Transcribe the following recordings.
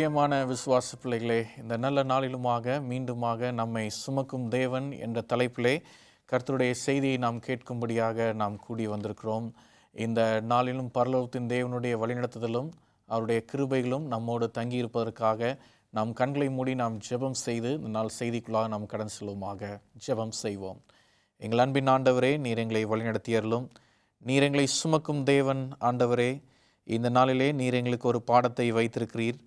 பிரியமான விசுவாச பிள்ளைகளே, இந்த நல்ல நாளிலுமாக மீண்டுமாக நம்மை சுமக்கும் தேவன் என்ற தலைப்பிலே கர்த்தருடைய செய்தியை நாம் கேட்கும்படியாக நாம் கூடி வந்திருக்கிறோம். இந்த நாளிலும் பரலோகத்தின் தேவனுடைய வழிநடத்துதலும் அவருடைய கிருபைகளும் நம்மோடு தங்கியிருப்பதற்காக நாம் கண்களை மூடி நாம் ஜெபம் செய்து இந்த நாள் செய்திக்குள்ளாக நாம் கடன் செல்வோமாக. ஜெபம் செய்வோம். எங்கள் அன்பின் ஆண்டவரே, நீர் எங்களை வழிநடத்தியருளும். நீர் எங்களை சுமக்கும் தேவன் ஆண்டவரே, இந்த நாளிலே நீர் எங்களுக்கு ஒரு பாடத்தை வைத்திருக்கிறீர்.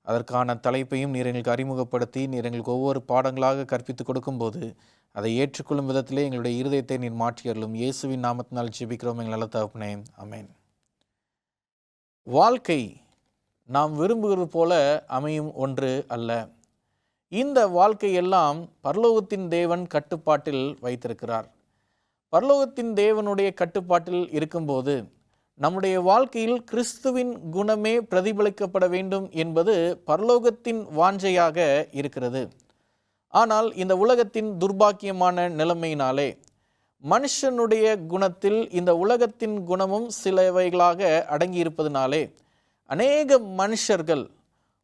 அதற்கான தலைப்பையும் நீர் எங்களுக்கு அறிமுகப்படுத்தி நீர் எங்களுக்கு ஒவ்வொரு பாடங்களாக கற்பித்து கொடுக்கும்போது அதை ஏற்றுக்கொள்ளும் விதத்திலே எங்களுடைய இருதயத்தை நீர் மாற்றியருளும். இயேசுவின் நாமத்தினால் ஜெபிக்கிறோம் எங்கள் நல்ல தகப்பனே, ஆமென். வாழ்க்கை நாம் விரும்புகிறது போல அமையும் ஒன்று அல்ல. இந்த வாழ்க்கையெல்லாம் பரலோகத்தின் தேவன் கட்டுப்பாட்டில் வைத்திருக்கிறார். பரலோகத்தின் தேவனுடைய கட்டுப்பாட்டில் இருக்கும்போது நம்முடைய வாழ்க்கையில் கிறிஸ்துவின் குணமே பிரதிபலிக்கப்பட வேண்டும் என்பது பரலோகத்தின் வாஞ்சையாக இருக்கிறது. ஆனால் இந்த உலகத்தின் துர்பாக்கியமான நிலைமையினாலே மனுஷனுடைய குணத்தில் இந்த உலகத்தின் குணமும் சிலவைகளாக அடங்கியிருப்பதனாலே அநேக மனுஷர்கள்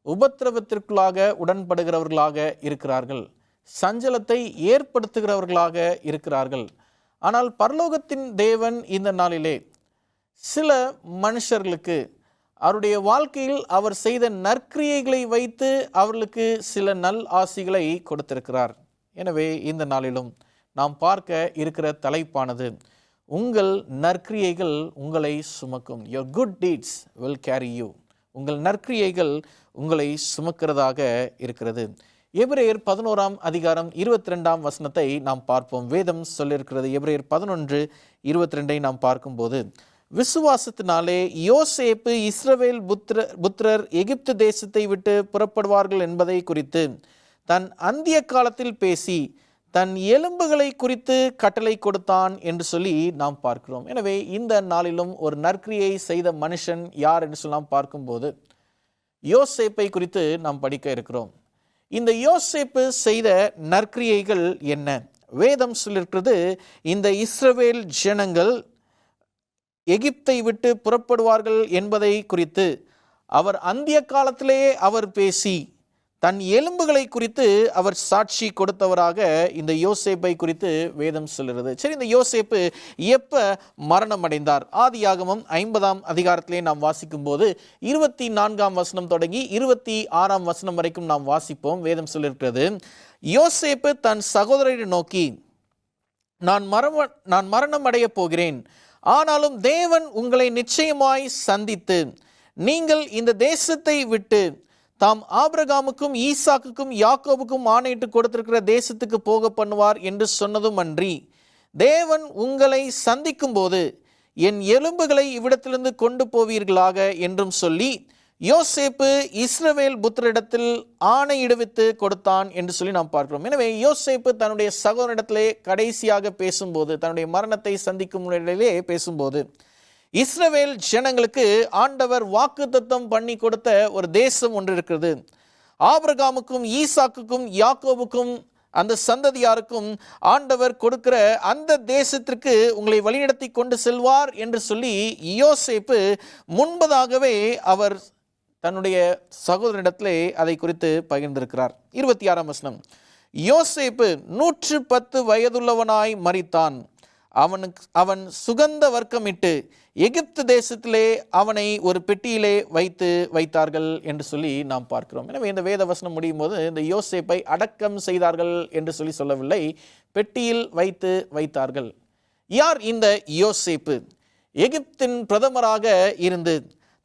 உபத்திரவத்திற்குள்ளாக உடன்படுகிறவர்களாக இருக்கிறார்கள், சஞ்சலத்தை ஏற்படுத்துகிறவர்களாக இருக்கிறார்கள். ஆனால் பரலோகத்தின் தேவன் இந்த நாளிலே சில மனுஷர்களுக்கு அவருடைய வாழ்க்கையில் அவர் செய்த நற்கிரியைகளை வைத்து அவர்களுக்கு சில நல் ஆசிகளை கொடுத்திருக்கிறார். எனவே இந்த நாளிலும் நாம் பார்க்க இருக்கிற தலைப்பானது, உங்கள் நற்கிரியைகள் உங்களை சுமக்கும். Your good deeds will carry you. உங்கள் நற்கிரியைகள் உங்களை சுமக்கிறதாக இருக்கிறது. எபிரேயர் 11 அதிகாரம் 22 வசனத்தை நாம் பார்ப்போம். வேதம் சொல்லியிருக்கிறது. எபிரேயர் 11:22 நாம் பார்க்கும்போது, விசுவாசத்தினாலே யோசேப்பு இஸ்ரவேல் புத்திரர் எகிப்து தேசத்தை விட்டு புறப்படுவார்கள் என்பதை குறித்து தன் அந்திய காலத்தில் பேசி தன் எலும்புகளை குறித்து கட்டளை கொடுத்தான் என்று சொல்லி நாம் பார்க்கிறோம். எனவே இந்த நாளிலும் ஒரு நற்கிரியை செய்த மனுஷன் யார் என்று சொல்லி நாம் பார்க்கும்போது யோசேப்பை குறித்து நாம் படிக்க இருக்கிறோம். இந்த யோசேப்பு செய்த நற்கிரியைகள் என்ன? வேதம் சொல்லியிருக்கிறது, இந்த இஸ்ரவேல் ஜனங்கள் எகிப்தை விட்டு புறப்படுவார்கள் என்பதை குறித்து அவர் அந்திய காலத்திலேயே அவர் பேசி தன் எலும்புகளை குறித்து அவர் சாட்சி கொடுத்தவராக இந்த யோசேப்பை குறித்து வேதம் சொல்கிறது. சரி, இந்த யோசேப்பு எப்ப மரணம் அடைந்தார்? ஆதியாகமம் 50 அதிகாரத்திலே நாம் வாசிக்கும் போது 24 வசனம் தொடங்கி 26 வசனம் வரைக்கும் நாம் வாசிப்போம். வேதம் சொல்லியிருக்கிறது, யோசேப்பு தன் சகோதரரை நோக்கி, நான் மரணம் அடைய போகிறேன், ஆனாலும் தேவன் உங்களை நிச்சயமாய் சந்தித்து நீங்கள் இந்த தேசத்தை விட்டு தாம் ஆபிரகாமுக்கும் ஈசாக்குக்கும் யாக்கோபுக்கும் ஆணையிட்டு கொடுத்திருக்கிற தேசத்துக்கு போக பண்ணுவார் என்று சொன்னதும் அன்றி, தேவன் உங்களை சந்திக்கும் போது என் எலும்புகளை இவ்விடத்திலிருந்து கொண்டு போவீர்களாக என்றும் சொல்லி யோசேப்பு இஸ்ரவேல் புத்திரிடத்தில் ஆணையிடுவித்து கொடுத்தான் என்று சொல்லி நாம் பார்க்கிறோம். எனவே யோசேப்பு தன்னுடைய சகோதரிடத்திலே கடைசியாக பேசும்போது, தன்னுடைய மரணத்தை சந்திக்கும் நிலையிலே பேசும்போது, இஸ்ரவேல் ஜனங்களுக்கு ஆண்டவர் வாக்குத்தத்தம் பண்ணி கொடுத்த ஒரு தேசம் ஒன்று இருக்கிறது. ஆபிரகாமுக்கும் ஈசாக்குக்கும் யாக்கோபுக்கும் அந்த சந்ததியாருக்கும் ஆண்டவர் கொடுக்கிற அந்த தேசத்திற்கு உங்களை வழிநடத்தி கொண்டு செல்வார் என்று சொல்லி யோசேப்பு முன்பதாகவே அவர் தன்னுடைய சகோதரனிடத்திலே அதை குறித்து பகிர்ந்திருக்கிறார். 26 வசனம், யோசேப்பு 110 வயதுள்ளவனாய் மரித்தான். அவன் சுகந்த வர்க்கமிட்டு எகிப்து தேசத்திலே அவனை ஒரு பெட்டியிலே வைத்தார்கள் என்று சொல்லி நாம் பார்க்கிறோம். எனவே இந்த வேத வசனம் முடியும் போது இந்த யோசேப்பை அடக்கம் செய்தார்கள் என்று சொல்லவில்லை, பெட்டியில் வைத்தார்கள். யார் இந்த யோசேப்பு? எகிப்தின் பிரதமராக இருந்து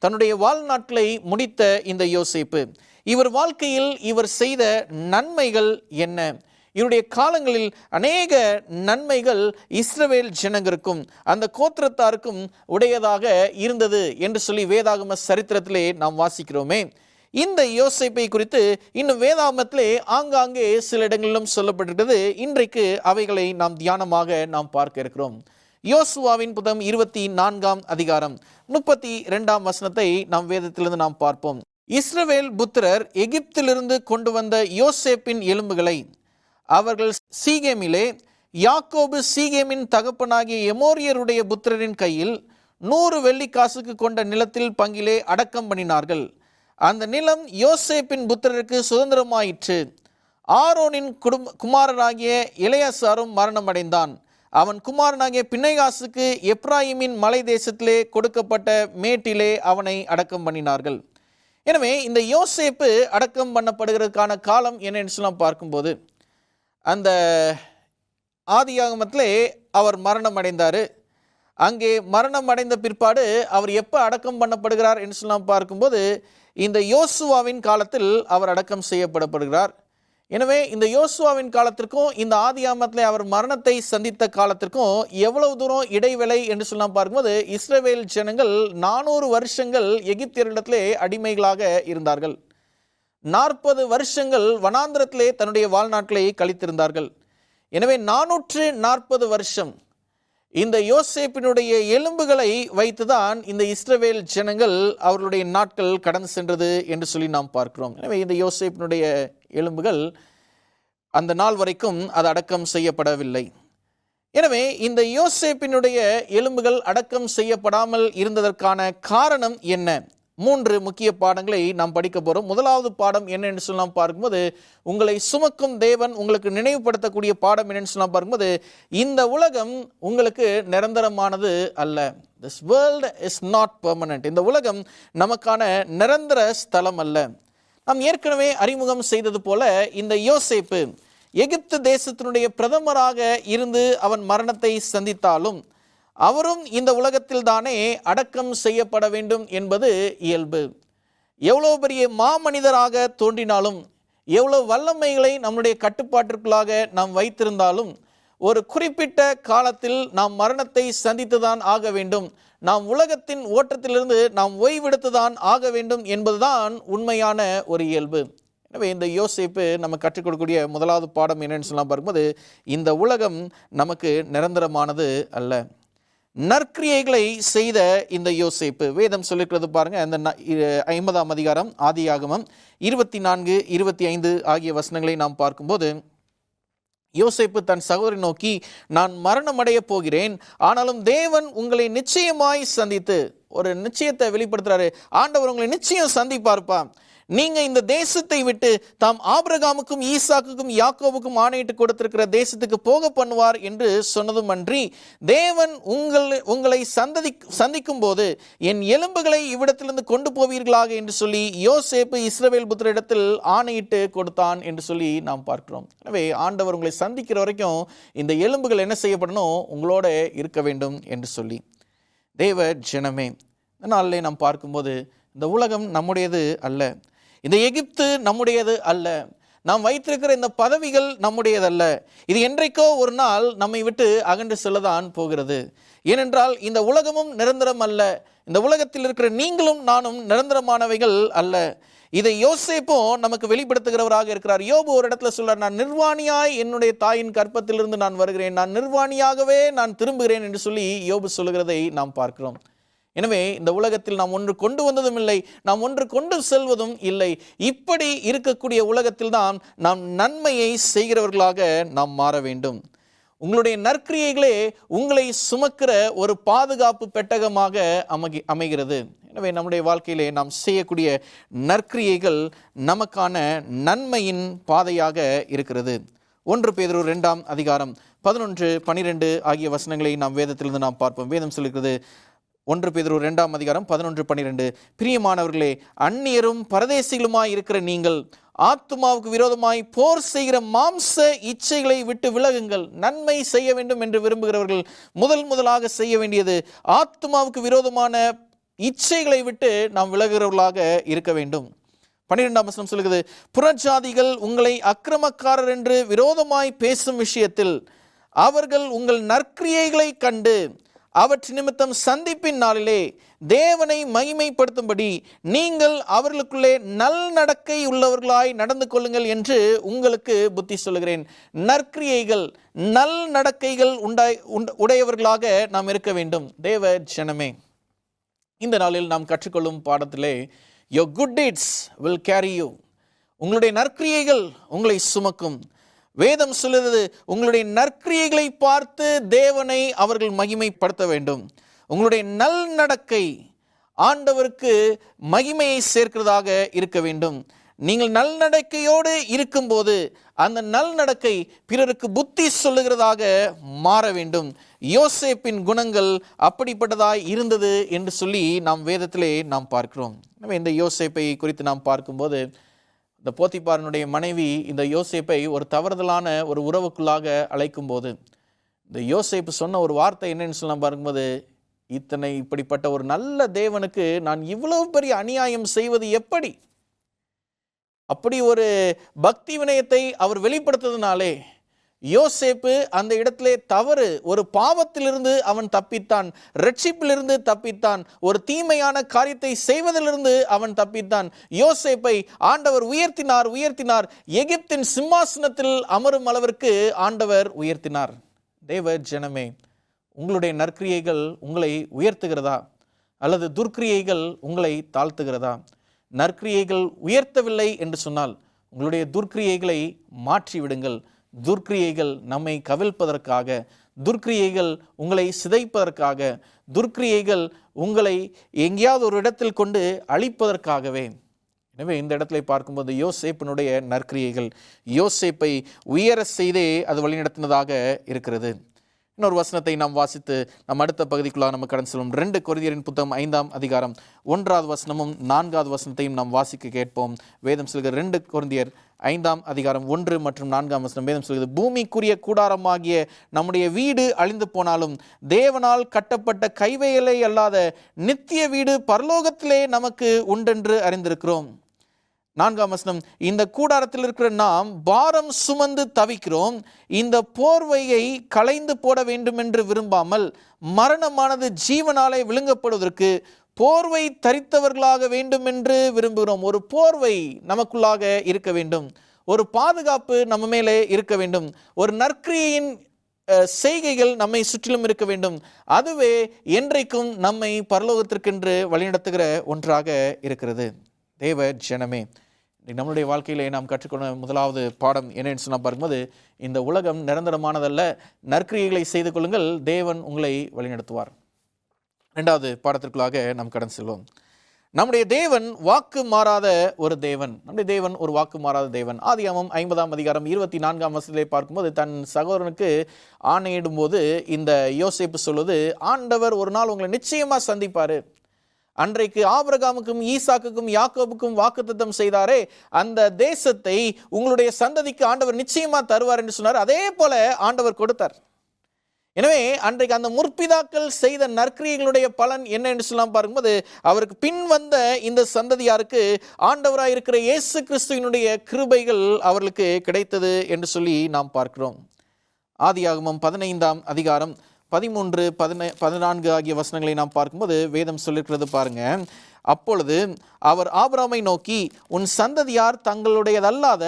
தன்னுடைய வாழ்நாட்களை முடித்த இந்த யோசேப்பு, இவர் வாழ்க்கையில் இவர் செய்த நன்மைகள் என்ன? இவருடைய காலங்களில் அநேக நன்மைகள் இஸ்ரவேல் ஜனங்களுக்கும் அந்த கோத்திரத்தாருக்கும் உடையதாக இருந்தது என்று சொல்லி வேதாகம சரித்திரத்திலே நாம் வாசிக்கிறோமே. இந்த யோசேப்பை குறித்து இன்னும் வேதாகமத்திலே ஆங்காங்கே சில இடங்களிலும் சொல்லப்பட்டிருக்கிறது. இன்றைக்கு அவைகளை நாம் தியானமாக நாம் பார்க்க இருக்கிறோம். யோசுவாவின் புத்தகம் 24 அதிகாரம் 32 வசனத்தை நாம் வேதத்திலிருந்து நாம் பார்ப்போம். இஸ்ரவேல் புத்திரர் எகிப்திலிருந்து கொண்டு வந்த யோசேப்பின் எலும்புகளை அவர்கள் சீகேமிலே யாக்கோபு சீகேமின் தகப்பனாகிய எமோரியருடைய புத்திரரின் கையில் 100 வெள்ளிக்காசுக்கு கொண்ட நிலத்தில் பங்கிலே அடக்கம் பண்ணினார்கள். அந்த நிலம் யோசேப்பின் புத்திரருக்கு சுதந்திரமாயிற்று. ஆரோனின் குமாரனாகிய எலெயாசாரும் மரணமடைந்தான். அவன் குமாரனாகிய பிணைகாசுக்கு எப்ராயிமின் மலை தேசத்திலே கொடுக்கப்பட்ட மேட்டிலே அவனை அடக்கம் பண்ணினார்கள். எனவே இந்த யோசேப்பு அடக்கம் பண்ணப்படுகிறதுக்கான காலம் என்னன்னு சொல்லி பார்க்கும்போது, அந்த ஆதியாகமத்திலே அவர் மரணம் அடைந்தார். அங்கே மரணம் அடைந்த பிற்பாடு அவர் எப்போ அடக்கம் பண்ணப்படுகிறார் என்று சொல்லி பார்க்கும்போது, இந்த யோசுவாவின் காலத்தில் அவர் அடக்கம் செய்யப்படுகிறார். எனவே இந்த யோசுவாவின் காலத்திற்கும் இந்த ஆதியாகமத்திலே அவர் மரணத்தை சந்தித்த காலத்திற்கும் எவ்வளவு தூரம் இடைவேளை என்று சொல்லி பார்க்கும்போது, இஸ்ரவேல் ஜனங்கள் 400 வருஷங்கள் எகிப்தியரிடத்திலே அடிமைகளாக இருந்தார்கள். 40 வருஷங்கள் வனாந்திரத்திலே தன்னுடைய வாழ்நாட்களை கழித்திருந்தார்கள். எனவே 440 வருஷம் இந்த யோசேப்பினுடைய எலும்புகளை வைத்துதான் இந்த இஸ்ரவேல் ஜனங்கள் அவர்களுடைய நாட்கள் கடந்து சென்றது என்று சொல்லி நாம் பார்க்கிறோம். எனவே இந்த யோசேப்பினுடைய எலும்புகள் அந்த நாள் வரைக்கும் அது அடக்கம் செய்யப்படவில்லை. எனவே இந்த யோசேப்பினுடைய எலும்புகள் அடக்கம் செய்யப்படாமல் இருந்ததற்கான காரணம் என்ன? 3 முக்கிய பாடங்களை நாம் படிக்க போகிறோம். முதலாவது பாடம் என்னென்னு சொல்லி நாம் பார்க்கும்போது, உங்களை சுமக்கும் தேவன் உங்களுக்கு நினைவுபடுத்தக்கூடிய பாடம் என்னென்னு சொல்லி பார்க்கும்போது, இந்த உலகம் உங்களுக்கு நிரந்தரமானது அல்ல. This world is not permanent. இந்த உலகம் நமக்கான நிரந்தர ஸ்தலம் அல்ல. நாம் ஏற்கனவே அறிமுகம் செய்தது போல, இந்த யோசேப்பு எகிப்து தேசத்தினுடைய பிரதமராக இருந்து அவன் மரணத்தை சந்தித்தாலும் அவரும் இந்த உலகத்தில் தானே அடக்கம் செய்யப்பட வேண்டும் என்பது இயல்பு. எவ்வளோ பெரிய மாமனிதராக தோன்றினாலும், எவ்வளோ வல்லமைகளை நம்முடைய கட்டுப்பாட்டிற்குள்ளாக நாம் வைத்திருந்தாலும், ஒரு குறிப்பிட்ட காலத்தில் நாம் மரணத்தை சந்தித்துதான் ஆக வேண்டும். நாம் உலகத்தின் ஓட்டத்திலிருந்து நாம் ஓய்வெடுத்துதான் ஆக வேண்டும் என்பதுதான் உண்மையான ஒரு இயல்பு. எனவே இந்த யோசேப்பு நம்ம கற்றுக் கொடுக்கக்கூடிய முதலாவது பாடம் என்னன்னு சொல்லலாம் பார்க்கும்போது, இந்த உலகம் நமக்கு நிரந்தரமானது அல்ல. நற்கிரியைகளை செய்த இந்த யோசேப்பு, வேதம் சொல்லிக்கிறது பாருங்க, அந்த 50ஆம் அதிகாரம் ஆதியாகமம் 24, 25 ஆகிய வசனங்களை நாம் பார்க்கும்போது, யோசேப்பு தன் சகோதரி நோக்கி, நான் மரணமடைய போகிறேன், ஆனாலும் தேவன் உங்களை நிச்சயமாய் சந்தித்து, ஒரு நிச்சயத்தை வெளிப்படுத்துறாரு. ஆண்டவர் உங்களை நிச்சயம் சந்திப்பார்ப்பா. நீங்க இந்த தேசத்தை விட்டு தாம் ஆபிரகாமுக்கும் ஈசாக்குக்கும் யாக்கோபுக்கும் ஆணையிட்டு கொடுத்திருக்கிற தேசத்துக்கு போக பண்ணுவார் என்று சொன்னதும் அன்றி, தேவன் உங்களை சந்திக்கும் போது என் எலும்புகளை இவ்விடத்திலிருந்து கொண்டு போவீர்களாக என்று சொல்லி யோசேப்பு இஸ்ரவேல் புத்திரரிடத்தில் ஆணையிட்டு கொடுத்தான் என்று சொல்லி நாம் பார்க்கிறோம். எனவே ஆண்டவர் உங்களை சந்திக்கிற வரைக்கும் இந்த எலும்புகள் என்ன செய்யப்படணும்? உங்களோட இருக்க வேண்டும் என்று சொல்லி. தேவ ஜனமே, இந்த நாளிலே நாம் பார்க்கும்போது, இந்த உலகம் நம்முடையது அல்ல, இந்த எகிப்து நம்முடையது அல்ல, நாம் வைத்திருக்கிற இந்த பதவிகள் நம்முடையதல்ல. இது என்றைக்கோ ஒரு நாள் நம்மை விட்டு அகன்று செல்லதான் போகிறது. ஏனென்றால் இந்த உலகமும் நிரந்தரம் அல்ல, இந்த உலகத்தில் இருக்கிற நீங்களும் நானும் நிரந்தரமானவைகள் அல்ல. இதை யோசேப்பும் நமக்கு வெளிப்படுத்துகிறவராக இருக்கிறார். யோபு ஒரு இடத்துல சொல்றார், நான் நிர்வாணியாய் என்னுடைய தாயின் கற்பத்திலிருந்து நான் வருகிறேன், நான் நிர்வாணியாகவே நான் திரும்புகிறேன் என்று சொல்லி யோபு சொல்லுகிறதை நாம் பார்க்கிறோம். எனவே இந்த உலகத்தில் நாம் ஒன்று கொண்டு வந்ததும் இல்லை, நாம் ஒன்று கொண்டு செல்வதும் இல்லை. இப்படி இருக்கக்கூடிய உலகத்தில் தான் நாம் நன்மையை செய்கிறவர்களாக நாம் மாற வேண்டும். உங்களுடைய நற்கிரியைகளே உங்களை சுமக்கிற ஒரு பாதுகாப்பு பெட்டகமாக அமைகிறது. எனவே நம்முடைய வாழ்க்கையிலே நாம் செய்யக்கூடிய நற்கிரியைகள் நமக்கான நன்மையின் பாதையாக இருக்கிறது. 1 பேதுரு 2ஆம் அதிகாரம் 11, 12 ஆகிய வசனங்களை நாம் வேதத்திலிருந்து நாம் பார்ப்போம். வேதம் சொல்லுகிறது, 1 பேதுரு 2ஆம் அதிகாரம் 11, 12, பிரியமானவர்களே, அந்நியரும் பரதேசிகளுமாய் இருக்கிற நீங்கள் ஆத்துமாவுக்கு விரோதமாய் போர் செய்கிற மாம்ச இச்சைகளை விட்டு விலகுங்கள். நன்மை செய்ய வேண்டும் என்று விரும்புகிறவர்கள் முதலாக செய்ய வேண்டியது ஆத்துமாவுக்கு விரோதமான இச்சைகளை விட்டு நாம் விலகுகிறவர்களாக இருக்க வேண்டும். 12ஆம் வசனம் சொல்லுகிறது, புறஜாதிகள் உங்களை அக்கிரமக்காரர் என்று விரோதமாய் பேசும் விஷயத்தில் அவர்கள் உங்கள் நற்கிரியைகளை கண்டு அவற்றை நிமித்தம் சந்திப்பின் நாளிலே தேவனை மகிமைப்படுத்தும்படி நீங்கள் அவர்களுக்குள்ளே நல் நடக்கை உள்ளவர்களாய் நடந்து கொள்ளுங்கள் என்று உங்களுக்கு புத்தி சொல்லுகிறேன். நற்கிரியைகள், நல் நடக்கைகள் உடையவர்களாக நாம் இருக்க வேண்டும். தேவ ஜனமே, இந்த நாளில் நாம் கற்றுக்கொள்ளும் பாடத்திலே, your good deeds will carry you, உங்களுடைய நற்கிரியைகள் உங்களை சுமக்கும். வேதம் சொல்லுகிறது, உங்களுடைய நற்கிரியைகளை பார்த்து தேவனை அவர்கள் மகிமைப்படுத்த வேண்டும். உங்களுடைய நல் நடக்கை ஆண்டவருக்கு மகிமையை சேர்க்கிறதாக இருக்க வேண்டும். நீங்கள் நல்நடக்கையோடு இருக்கும்போது அந்த நல்நடக்கை பிறருக்கு புத்தி சொல்லுகிறதாக மாற வேண்டும். யோசேப்பின் குணங்கள் அப்படிப்பட்டதாய் இருந்தது என்று சொல்லி நாம் வேதத்திலே நாம் பார்க்கிறோம். எனவே இந்த யோசேப்பை குறித்து நாம் பார்க்கும்போது, இந்த போத்திபாரனுடைய மனைவி இந்த யோசேப்பை ஒரு தவறுதலான ஒரு உறவுக்குள்ளாக அழைக்கும் போது, இந்த யோசேப்பு சொன்ன ஒரு வார்த்தை என்னன்னு சொல்லி நாம் பார்க்கும்போது, இப்படிப்பட்ட ஒரு நல்ல தேவனுக்கு நான் இவ்வளவு பெரிய அநியாயம் செய்வது எப்படி? அப்படி ஒரு பக்தி வினயத்தை அவர் வெளிப்படுத்ததுனாலே யோசேப்பு அந்த இடத்திலே தவறு, ஒரு பாவத்திலிருந்து அவன் தப்பித்தான், ரட்சிப்பிலிருந்து தப்பித்தான், ஒரு தீமையான காரியத்தை செய்வதிலிருந்து அவன் தப்பித்தான். யோசேப்பை ஆண்டவர் உயர்த்தினார். எகிப்தின் சிம்மாசனத்தில் அமரும் அளவிற்கு ஆண்டவர் உயர்த்தினார். தேவ ஜனமே, உங்களுடைய நற்கிரியைகள் உங்களை உயர்த்துகிறதா அல்லது துர்க்கிரியைகள் உங்களை தாழ்த்துகிறதா? நற்கிரியைகள் உயர்த்தவில்லை என்று சொன்னால் உங்களுடைய துர்க்கிரியைகளை மாற்றிவிடுங்கள். துர்க்கிரியைகள் நம்மை கவிழ்ப்பதற்காக, துர்க்கிரியைகள் உங்களை சிதைப்பதற்காக, துர்க்கிரியைகள் உங்களை எங்கேயாவது ஒரு இடத்தில் கொண்டு அழிப்பதற்காகவே. எனவே இந்த இடத்துல பார்க்கும்போது யோசேப்பினுடைய நற்கிரியைகள் யோசேப்பை உயர செய்தே அது வழிநடத்தினதாக இருக்கிறது. இன்னொரு வசனத்தை நாம் வாசித்து நம் அடுத்த பகுதிக்குள்ளாக நம்ம கடந்து செல்வோம். 2 கொரிந்தியரின் புத்தகம் 5ஆம் அதிகாரம் 1வது வசனமும் 4வது வசனத்தையும் நாம் வாசிக்க கேட்போம். வேதம் சொல்கிற 2 கொரிந்தியர் 5ஆம் அதிகாரம் 1 மற்றும் 4ஆம் வசனம். வேதம் சொல்கிறது, பூமிக்குரிய கூடாரமாகிய நம்முடைய வீடு அழிந்து போனாலும் தேவனால் கட்டப்பட்ட கைவேலை அல்லாத நித்திய வீடு பரலோகத்திலே நமக்கு உண்டென்று அறிந்திருக்கிறோம். 4ஆம் வசனம், இந்த கூடாரத்தில் இருக்கிற நாம் பாரம் சுமந்து தவிக்கிறோம். இந்த போர்வையை களைந்து போட வேண்டும் என்று விரும்பாமல் மரணமானது ஜீவனாலே விழுங்கப்படுவதற்கு போர்வை தரித்தவர்களாக வேண்டும் என்று விரும்புகிறோம். ஒரு போர்வை நமக்குள்ளாக இருக்க வேண்டும், ஒரு பாதுகாப்பு நம்ம மேலே இருக்க வேண்டும், ஒரு நற்கிரியின் செய்கைகள் நம்மை சுற்றிலும் இருக்க வேண்டும். அதுவே என்றைக்கும் நம்மை பரலோகத்திற்கென்று வழிநடத்துகிற ஒன்றாக இருக்கிறது. தேவ ஜனமே, நம்மளுடைய வாழ்க்கையிலே நாம் கற்றுக்கொண்ட முதலாவது பாடம் என்னன்னு சொன்னால் பார்க்கும்போது, இந்த உலகம் நிரந்தரமானதல்ல, நற்கிரியைகளை செய்து கொள்ளுங்கள், தேவன் உங்களை வழிநடத்துவார். 2வது பாடத்திற்குள்ளாக நாம் கடந்து செல்வோம். நம்முடைய தேவன் வாக்கு மாறாத ஒரு தேவன். நம்முடைய தேவன் ஒரு வாக்கு மாறாத தேவன். ஆதியாகமம் 50ஆம் அதிகாரம் 24ஆம் வசனத்திலே பார்க்கும்போது, தன் சகோதரனுக்கு ஆணையிடும் போது இந்த யோசேப்பு சொல்வது, ஆண்டவர் ஒரு நாள் உங்களை நிச்சயமா சந்திப்பாரு. அன்றைக்கு ஆபிரகாமுக்கும் ஈசாக்குக்கும் யாக்கோபுக்கும் வாக்குத்தத்தம் செய்தாரே, அந்த தேசத்தை உங்களுடைய சந்ததிக்கு ஆண்டவர் நிச்சயமா தருவார் என்று சொன்னார். அதே போல ஆண்டவர் கொடுத்தார். எனவே அன்றைக்கு அந்த முற்பிதாக்கள் செய்த நற்கிரியைகளுடைய பலன் என்ன என்று சொல்லலாம் பார்க்கும்போது, அவருக்கு பின் வந்த இந்த சந்ததியாருக்கு ஆண்டவராய் இருக்கிற இயேசு கிறிஸ்துவினுடைய கிருபைகள் அவர்களுக்கு கிடைத்தது என்று சொல்லி நாம் பார்க்கிறோம். ஆதியாகமம் 15ஆம் அதிகாரம் 13, 14 ஆகிய வசனங்களை நாம் பார்க்கும்போது வேதம் சொல்லிருக்கிறது பாருங்க. அப்பொழுது அவர் ஆபிரகாமை நோக்கி, உன் சந்ததியார் தங்களுடையதல்லாத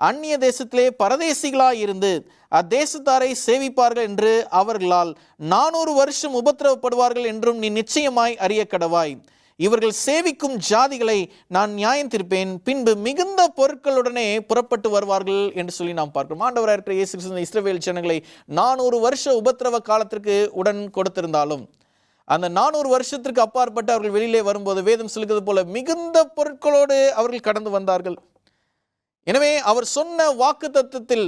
அந்நிய தேசத்திலே பரதேசிகளாய் இருந்து அத்தேசத்தாரை சேவிப்பார்கள் என்று அவர்களால் 400 வருஷம் உபத்திரவப்படுவார்கள் என்றும் நீ நிச்சயமாய் அறிய கடவாய். இவர்கள் சேவிக்கும் ஜாதிகளை நான் நியாயம் தீர்ப்பேன், பின்பு மிகுந்த பொருட்களுடனே புறப்பட்டு வருவார்கள் என்று சொல்லி நாம் பார்க்கிறோம். ஆண்டவராக இருக்கிற இயேசு கிறிஸ்து இஸ்ரவேல் ஜனங்களை 400 வருஷ உபத்திரவ காலத்திற்கு உடன் கொடுத்திருந்தாலும், அந்த 400 வருஷத்திற்கு அப்பாற்பட்டு அவர்கள் வெளியிலே வரும்போது வேதம் சொல்கிறது போல மிகுந்த பொருட்களோடு அவர்கள் கடந்து வந்தார்கள். எனவே அவர் சொன்ன வாக்குத்தத்தத்தில்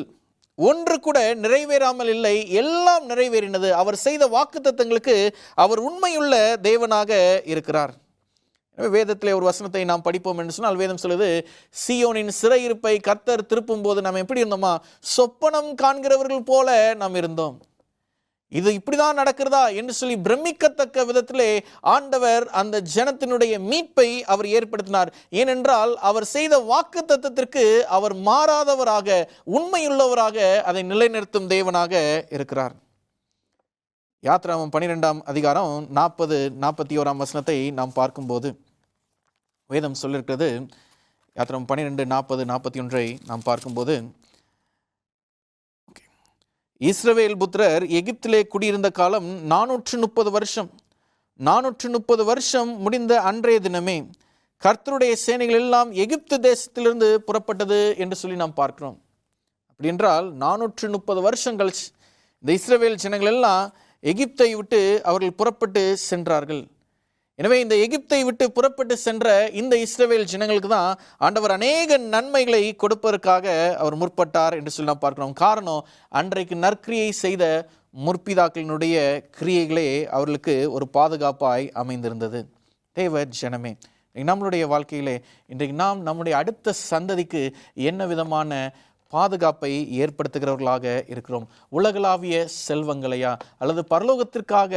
ஒன்று கூட நிறைவேறாமல் இல்லை, எல்லாம் நிறைவேறினது. அவர் செய்த வாக்குத்தத்தங்களுக்கு அவர் உண்மையுள்ள தேவனாக இருக்கிறார். வேதத்திலே ஒரு வசனத்தை நாம் படிப்போம் என்று சொன்னால் வேதம் சொல்லுது, சீயோனின் சிறையிருப்பை கர்த்தர் திருப்பும் போது நாம் எப்படி இருந்தோமா, சொப்பனம் காண்கிறவர்கள் போல நாம் இருந்தோம். இது இப்படிதான் நடக்கிறதா என்று சொல்லி பிரமிக்கத்தக்க விதத்திலே ஆண்டவர் அந்த ஜனத்தினுடைய மீட்பை அவர் ஏற்படுத்தினார். ஏனென்றால் அவர் செய்த வாக்குத்தத்தத்திற்கு அவர் மாறாதவராக, உண்மையுள்ளவராக அதை நிலைநிறுத்தும் தேவனாக இருக்கிறார். யாத்ராகமம் 12ஆம் அதிகாரம் 40-41 வசனத்தை நாம் பார்க்கும்போது வேதம் சொல்லியிருக்கிறது. யாத்ராகமம் 12, 40, 41 நாம் பார்க்கும்போது, இஸ்ரவேல் புத்திரர் எகிப்திலே குடியிருந்த காலம் 430 வருஷம். 430 வருஷம் முடிந்த அன்றைய தினமே கர்த்தருடைய சேனைகள் எல்லாம் எகிப்து தேசத்திலிருந்து புறப்பட்டது என்று சொல்லி நாம் பார்க்கிறோம். அப்படி என்றால் 430 வருஷங்கள் இந்த இஸ்ரவேல் ஜனங்கள் எல்லாம் எகிப்தை விட்டு அவர்கள் புறப்பட்டு சென்றார்கள். எனவே இந்த எகிப்தை விட்டு புறப்பட்டு சென்ற இந்த இஸ்ரவேல் ஜனங்களுக்கு தான் ஆண்டவர் அநேக நன்மைகளை கொடுப்பதற்காக அவர் முற்பட்டார் என்று சொல்லி நாம் பார்க்கிறோம். காரணம், அன்றைக்கு நற்கிரியை செய்த முற்பிதாக்களினுடைய கிரியைகளே அவர்களுக்கு ஒரு பாதுகாப்பாய் அமைந்திருந்தது. தேவ ஜனமே, நம்மளுடைய வாழ்க்கையிலே இன்றைக்கு நாம் நம்முடைய அடுத்த சந்ததிக்கு என்ன விதமான பாதுகாப்பை ஏற்படுத்துகிறவர்களாக இருக்கிறோம்? உலகளாவிய செல்வங்களையா, அல்லது பரலோகத்திற்காக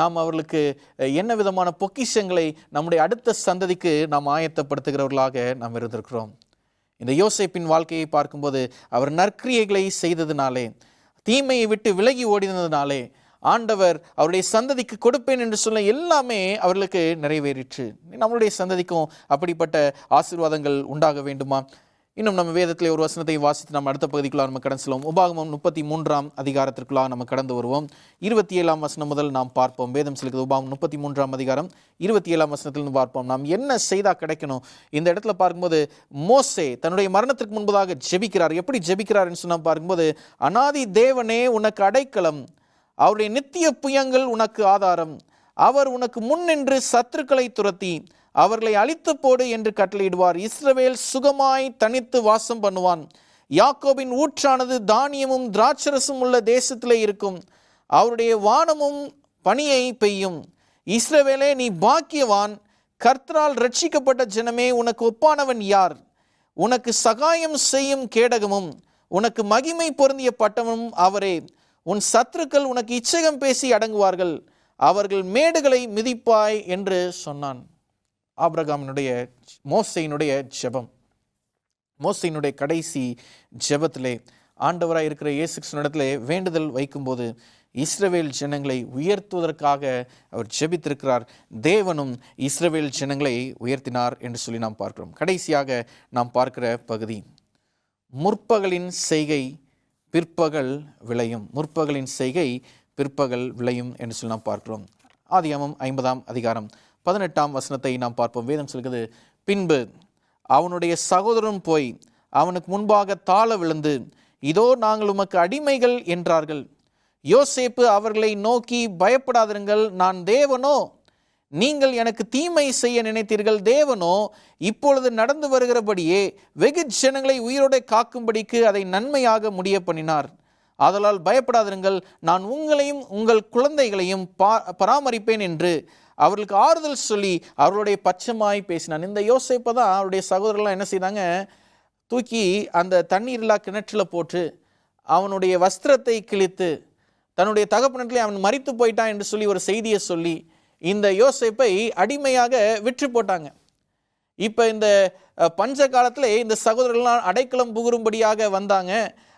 நாம் அவர்களுக்கு என்ன விதமான பொக்கிஷங்களை நம்முடைய அடுத்த சந்ததிக்கு நாம் ஆயத்தப்படுத்துகிறவர்களாக நாம் இருந்திருக்கிறோம்? இந்த யோசேப்பின் வாழ்க்கையை பார்க்கும்போது அவர் நற்கிரியைகளை செய்ததினாலே, தீமையை விட்டு விலகி ஓடினதினாலே ஆண்டவர் அவருடைய சந்ததிக்கு கொடுப்பேன் என்று சொல்ல எல்லாமே அவர்களுக்கு நிறைவேறிற்று. நம்மளுடைய சந்ததிக்கும் அப்படிப்பட்ட ஆசீர்வாதங்கள் உண்டாக வேண்டுமா? இன்னும் நம்ம வேதத்திலே ஒரு வசனத்தை வாசித்து நம்ம அடுத்த பகுதிக்குள்ள நம்ம கடந்து செல்வோம். உபாகமம் 33ஆம் அதிகாரத்திற்குள்ள நம்ம கடந்து வருவோம். 27ஆம் வசனம் முதல் நாம் பார்ப்போம். வேதம் சொல்லுகிறது, உபாகமம் 33ஆம் அதிகாரம் 27ஆம் வசனத்திலிருந்து பார்ப்போம். நாம் என்ன செய்தா கிடைக்கணும்? இந்த இடத்துல பார்க்கும்போது மோசே தன்னுடைய மரணத்திற்கு முன்பதாக ஜெபிக்கிறார். எப்படி ஜெபிக்கிறார் சொன்னா பார்க்கும்போது, அநாதி தேவனே உனக்கு அடைக்கலம், அவருடைய நித்திய புயங்கள் உனக்கு ஆதாரம், அவர் உனக்கு முன் நின்று சத்துருக்களை துரத்தி அவர்களை அழித்து போடு என்று கட்டளையிடுவார். இஸ்ரவேல் சுகமாய் தனித்து வாசம் பண்ணுவான். யாக்கோபின் ஊற்றானது தானியமும் திராட்சரசும் உள்ள தேசத்திலே இருக்கும். அவருடைய வானமும் பனியை பெய்யும். இஸ்ரவேலே, நீ பாக்கியவான். கர்த்தரால் ரட்சிக்கப்பட்ட ஜனமே, உனக்கு ஒப்பானவன் யார்? உனக்கு சகாயம் செய்யும் கேடகமும் உனக்கு மகிமை பொருந்திய பட்டமும் அவரே. உன் சத்துருக்கள் உனக்கு இச்சகம் பேசி அடங்குவார்கள். அவர்கள் மேடுகளை மிதிப்பாய் என்று சொன்னான். ஆபிரகாமினுடைய மோசேயினுடைய ஜெபம், மோசேயினுடைய கடைசி ஜெபத்திலே ஆண்டவராய் இருக்கிற இயேசு கிறிஸ்துவினிடத்திலே வேண்டுதல் வைக்கும்போது இஸ்ரவேல் ஜனங்களை உயர்த்துவதற்காக அவர் ஜெபித்திருக்கிறார். தேவனும் இஸ்ரவேல் ஜனங்களை உயர்த்தினார் என்று சொல்லி நாம் பார்க்கிறோம். கடைசியாக நாம் பார்க்கிற பகுதி, முற்பகலின் செய்கை பிற்பகல் விளையும். முற்பகலின் செய்கை பிற்பகல் விளையும் என்று சொல்லி நாம் பார்க்கிறோம். ஆதியாகமம் 50ஆம் அதிகாரம் 18ஆம் வசனத்தை நாம் பார்ப்போம். வேதம் சொல்கிறது, பின்பு அவனுடைய சகோதரன் போய் அவனுக்கு முன்பாக தாழ விழுந்து, இதோ நாங்கள் உமக்கு அடிமைகள் என்றார்கள். யோசேப்பு அவர்களை நோக்கி, பயப்படாதிருங்கள், நான் தேவனோ? நீங்கள் எனக்கு தீமை செய்ய நினைத்தீர்கள். தேவனோ இப்பொழுது நடந்து வருகிறபடியே வெகு ஜனங்களை உயிரோடு காக்கும்படிக்கு அதை நன்மையாக முடிய பண்ணினார். ஆதலால் பயப்படாதிருங்கள், நான் உங்களையும் உங்கள் குழந்தைகளையும் பராமரிப்பேன் என்று அவர்களுக்கு ஆறுதல் சொல்லி அவர்களுடைய பட்சமாய் பேசினான். இந்த யோசேப்பை தான் அவருடைய சகோதரர்கள்லாம் என்ன செய்தாங்க, தூக்கி அந்த தண்ணீர் இல்லா கிணற்றில் போட்டு அவனுடைய வஸ்திரத்தை கிழித்து தன்னுடைய தகப்பனத்திலே அவன் மரித்து போயிட்டான் என்று சொல்லி ஒரு செய்தியை சொல்லி இந்த யோசேப்பை அடிமையாக விற்று போட்டாங்க. இப்போ இந்த பஞ்ச காலத்தில் இந்த சகோதரர்கள்லாம் அடைக்கலம் புகுரும்படியாக வந்தாங்க.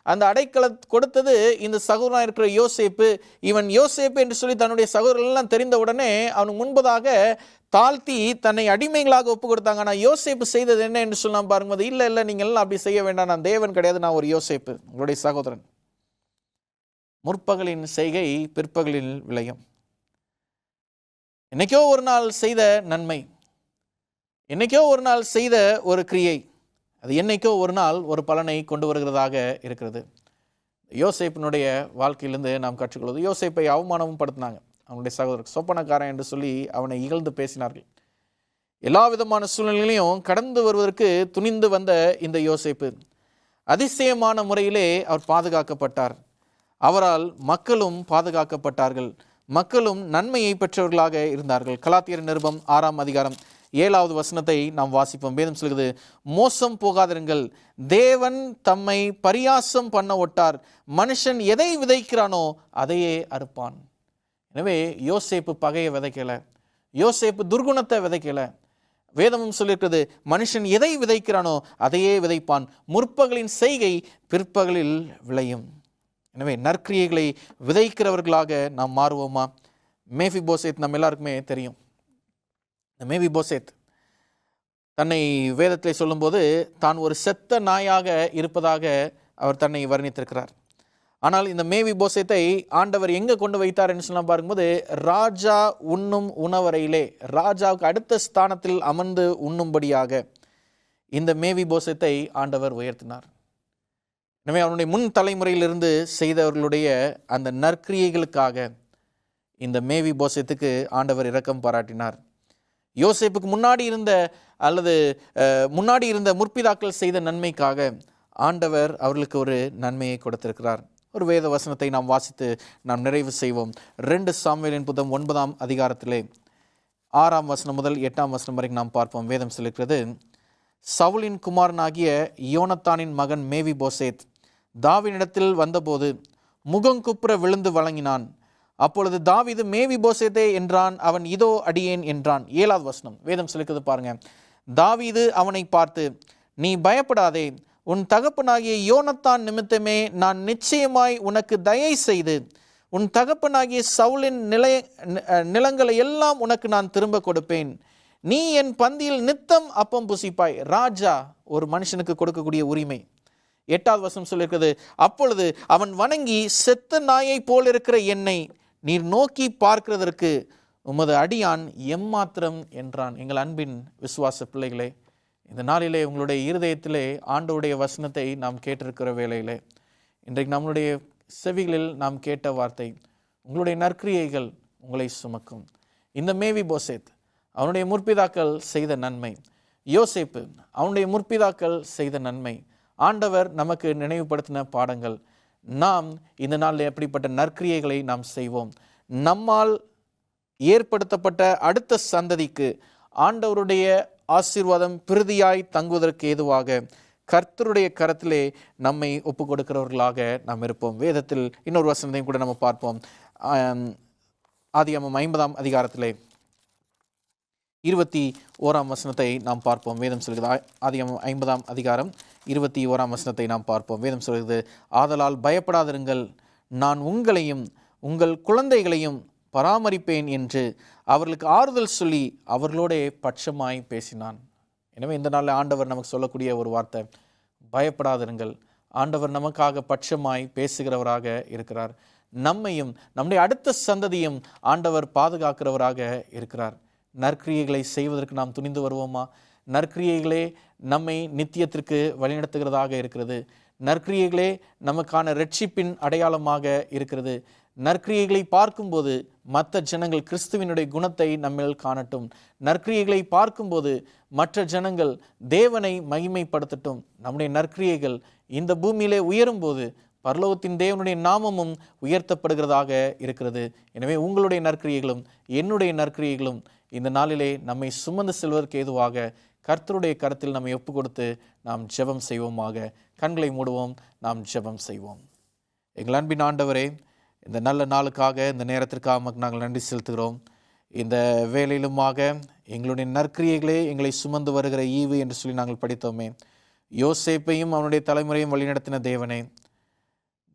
அந்த அடைக்கலம் கொடுத்தது இந்த சகோதரனாக இருக்கிற யோசேப்பு. இவன் யோசேப்பு என்று சொல்லி தன்னுடைய சகோதரர்கள்லாம் தெரிந்த உடனே அவனுக்கு முன்பதாக தாழ்த்தி தன்னை அடிமைகளாக ஒப்பு கொடுத்தாங்க. ஆனால் யோசேப்பு செய்தது என்ன என்று சொல்லி நாம் பாரும்போது, இல்லை இல்லை, நீங்கள்லாம் அப்படி செய்ய வேண்டாம், நான் தேவன் கிடையாது, நான் ஒரு யோசேப்பு, உங்களுடைய சகோதரன். முற்பகலின் செய்கை பிற்பகலில் விளையும். என்னைக்கோ ஒரு நாள் செய்த நன்மை, என்னைக்கோ ஒரு நாள் செய்த ஒரு கிரியை, அது என்னைக்கோ ஒரு நாள் ஒரு பலனை கொண்டு வருகிறதாக இருக்கிறது. யோசேப்பினுடைய வாழ்க்கையிலிருந்து நாம் கற்றுக்கொள்வது, யோசேப்பை அவமானமும் படுத்தினாங்க. அவனுடைய சகோதரர் சொப்பனக்காரன் என்று சொல்லி அவனை இகழ்ந்து பேசினார்கள். எல்லா விதமான சூழ்நிலையிலையும் கடந்து வருவதற்கு துணிந்து வந்த இந்த யோசேப்பு அதிசயமான முறையிலே அவர் பாதுகாக்கப்பட்டார். அவரால் மக்களும் பாதுகாக்கப்பட்டார்கள். மக்களும் நன்மையை பெற்றவர்களாக இருந்தார்கள். கலாத்தியர் நிருபம் 6ஆம் அதிகாரம் 7வது வசனத்தை நாம் வாசிப்போம். வேதம் சொல்கிறது, மோசம் போகாதிருங்கள், தேவன் தம்மை பரியாசம் பண்ண ஒட்டார், மனுஷன் எதை விதைக்கிறானோ அதையே அறுப்பான். எனவே யோசேப்பு பகையை விதைக்கல, யோசேப்பு துர்குணத்தை விதைக்கல. வேதமும் சொல்லியிருக்கிறது, மனுஷன் எதை விதைக்கிறானோ அதையே விதைப்பான். முற்பகலின் செய்கை பிற்பகலில் விளையும். எனவே நற்கிரியைகளை விதைக்கிறவர்களாக நாம் மாறுவோமா? மேஃபிபோசேத் நம்ம எல்லாருக்குமே தெரியும். இந்த மேஃபிபோசேத் தன்னை வேதத்திலே சொல்லும்போது தான் ஒரு செத்த நாயாக இருப்பதாக அவர் தன்னை வர்ணித்திருக்கிறார். ஆனால் இந்த மேஃபிபோசேத்தை ஆண்டவர் எங்கே கொண்டு வைத்தார் என்று சொன்னால் பார்க்கும்போது, ராஜா உண்ணும் உணவறையிலே ராஜாவுக்கு அடுத்த ஸ்தானத்தில் அமர்ந்து உண்ணும்படியாக இந்த மேஃபிபோசேத்தை ஆண்டவர் உயர்த்தினார். எனவே அவனுடைய முன் தலைமுறையிலிருந்து செய்தவர்களுடைய அந்த நற்கிரியைகளுக்காக இந்த மேஃபிபோசேத்துக்கு ஆண்டவர் இரக்கம் பாராட்டினார். யோசேப்புக்கு முன்னாடி இருந்த முற்பிதாக்கள் செய்த நன்மைக்காக ஆண்டவர் அவர்களுக்கு ஒரு நன்மையை கொடுத்திருக்கிறார். ஒரு வேத வசனத்தை நாம் வாசித்து நாம் நிறைவு செய்வோம். 2 சாமுவேலின் புத்தகம் 9ஆம் அதிகாரத்திலே 6ஆம் வசனம் முதல் 8ஆம் வசனம் வரைக்கும் நாம் பார்ப்போம். வேதம் சொல்லுகிறது, சவுலின் குமாரனாகிய யோனத்தானின் மகன் மேவிபோசேத் தாவீதினிடத்தில் வந்தபோது முகங்குப்புற விழுந்து வழங்கினான். அப்பொழுது தாவீது மேவிபோசேத்தே என்றான். அவன் இதோ அடியேன் என்றான். 7ஆவது வசனம் வேதம் சொல்லுகிறது பாருங்க. தாவீது அவனை பார்த்து, நீ பயப்படாதே, உன் தகப்பனாகிய யோனத்தான் நிமித்தமே நான் நிச்சயமாய் உனக்கு தயை செய்து உன் தகப்பனாகிய சவுலின் நிலங்களை எல்லாம் உனக்கு நான் திரும்ப கொடுப்பேன். நீ என் பந்தியில் நித்தம் அப்பம் புசிப்பாய். ராஜா ஒரு மனுஷனுக்கு கொடுக்கக்கூடிய உரிமை. 8ஆவது வசனம் சொல்லியிருக்கிறது, அப்பொழுது அவன் வணங்கி, செத்த நாயை போல் இருக்கிற என்னை நீர் நோக்கி பார்க்கிறதற்கு உமது அடியான் எம்மாத்திரம் என்றான். எங்கள் அன்பின் விசுவாச பிள்ளைகளே, இந்த நாளிலே உங்களுடைய இருதயத்திலே ஆண்டவருடைய வசனத்தை நாம் கேட்டிருக்கிற வேளையிலே, இன்றைக்கு நம்மளுடைய செவிகளில் நாம் கேட்ட வார்த்தை, உங்களுடைய நற்கிரியைகள் உங்களை சுமக்கும். இந்த மேவிபோசேத் அவனுடைய முற்பிதாக்கள் செய்த நன்மை, யோசேப்பு அவனுடைய முற்பிதாக்கள் செய்த நன்மை, ஆண்டவர் நமக்கு நினைவுபடுத்தின பாடங்கள். நாம் இந்த நாளில் எப்படிப்பட்ட நற்கிரியைகளை நாம் செய்வோம். நம்மால் ஏற்படுத்தப்பட்ட அடுத்த சந்ததிக்கு ஆண்டவருடைய ஆசீர்வாதம் பிரதியாய் தங்குவதற்கு ஏதுவாக கர்த்தருடைய கரத்திலே நம்மை ஒப்பு கொடுக்கிறவர்களாக நாம் இருப்போம். வேதத்தில் இன்னொரு வசனத்தையும் கூட நம்ம பார்ப்போம். ஆதியாகமம் 50ஆம் அதிகாரத்திலே 21ஆம் வசனத்தை நாம் பார்ப்போம். வேதம் சொல்கிறது, ஆதியாகமம் 50ஆம் அதிகாரம் 21ஆம் வசனத்தை நாம் பார்ப்போம். வேதம் சொல்கிறது, ஆதலால் பயப்படாதிருங்கள், நான் உங்களையும் உங்கள் குழந்தைகளையும் பராமரிப்பேன் என்று அவர்களுக்கு ஆறுதல் சொல்லி அவர்களோட பட்சமாய் பேசினான். எனவே இந்த நாளில் ஆண்டவர் நமக்கு சொல்லக்கூடிய ஒரு வார்த்தை, பயப்படாதிருங்கள். ஆண்டவர் நமக்காக பட்சமாய் பேசுகிறவராக இருக்கிறார். நம்மையும் நம்முடைய அடுத்த சந்ததியும் ஆண்டவர் பாதுகாக்கிறவராக இருக்கிறார். நற்கிரியைகளை செய்வதற்கு நாம் துணிந்து வருவோமா? நற்கிரியைகளே நம்மை நித்தியத்திற்கு வழிநடத்துகிறதாக இருக்கிறது. நற்கிரியைகளே நமக்கான இரட்சிப்பின் அடையாளமாக இருக்கிறது. நற்கிரியைகளை பார்க்கும்போது மற்ற ஜனங்கள் கிறிஸ்துவினுடைய குணத்தை நம்மில் காணட்டும். நற்கிரியைகளை பார்க்கும்போது மற்ற ஜனங்கள் தேவனை மகிமைப்படுத்தட்டும். நம்முடைய நற்கிரியைகள் இந்த பூமியிலே உயரும்போது பரலோகத்தின் தேவனுடைய நாமமும் உயர்த்தப்படுகிறதாக இருக்கிறது. எனவே உங்களுடைய நற்கிரியைகளும் என்னுடைய நற்கிரியைகளும் இந்த நாளிலே நம்மை சுமந்து செல்வதற்கு ஏதுவாக கர்த்தருடைய கரத்தில் நம்மை ஒப்பு கொடுத்து நாம் ஜெபம் செய்வோமாக. கண்களை மூடுவோம், நாம் ஜெபம் செய்வோம். எங்கள் அன்பின் ஆண்டவரே, இந்த நல்ல நாளுக்காக, இந்த நேரத்திற்காக நாங்கள் நன்றி செலுத்துகிறோம். இந்த வேலையிலுமாக எங்களுடைய நற்கிரியைகளே எங்களை சுமந்து வருகிற ஈவு என்று சொல்லி நாங்கள் படித்தோமே. யோசேப்பையும் அவனுடைய தலைமுறையும் வழிநடத்தின தேவனே,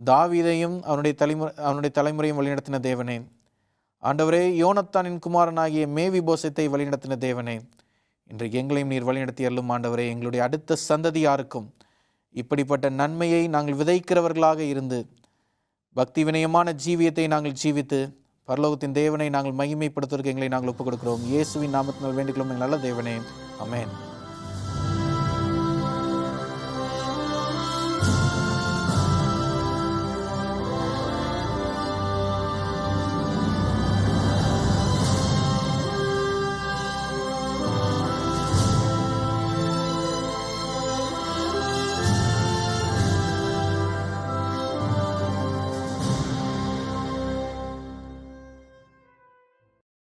தாவீதையும் அவனுடைய தலைமுறையும் வழிநடத்தின தேவனே, ஆண்டவரே யோனத்தானின் குமாரனாகிய மேவிபோசேத்தை வழிநடத்தின தேவனே, இன்றைக்கு எங்களையும் நீர் வழிநடத்தி அருளும் ஆண்டவரே. எங்களுடைய அடுத்த சந்ததியாருக்கும் இப்படிப்பட்ட நன்மையை நாங்கள் விதைக்கிறவர்களாக இருந்து பக்தி வினயமான ஜீவியத்தை நாங்கள் ஜீவித்து பரலோகத்தின் தேவனை நாங்கள் மகிமைப்படுத்துவதற்கு எங்களை நாங்கள் ஒப்புக் கொடுக்கிறோம். இயேசுவின் நாமத்தினால் வேண்டிக் கொள்ளும் நல்ல தேவனே, ஆமென்.